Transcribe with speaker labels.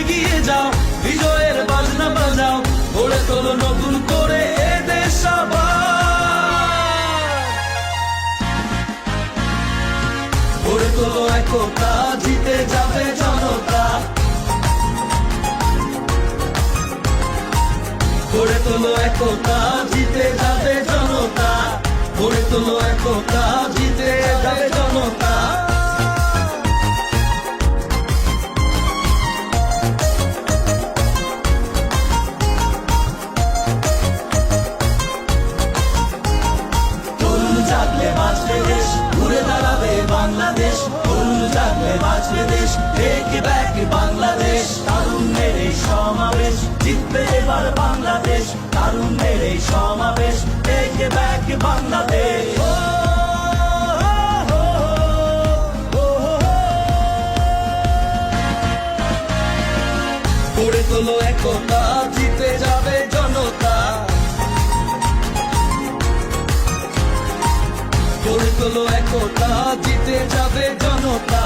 Speaker 1: এগিয়ে যাও, বিজয়ের বাজনা বাজাও, গড়ে তোলো নতুন করে এ দেশ আবার। গড়ে তোলো একতা, জিতে যাবে জনতা। গড়ে তোলো একতা, জিতে যাবে জনতা। গড়ে তোলো একতা, জিতে যাবে জনতা। তরুণ জাগলে বাঁচবে দেশ, ঘুরে দাঁড়াবে বাংলাদেশ। তরুণ জাগলে বাঁচবে দেশ, টেক ব্যাক বাংলাদেশ। তারুণ্যের এই সমাবেশ, জিতবে এবার বাংলাদেশ। তারুণ্যের এই সমাবেশ, টেক ব্যাক বাংলাদেশ। গড়ে তোলো একতা, জিতে যাবে জনতা। গড়ে তোলো একতা, জিতে যাবে জনতা।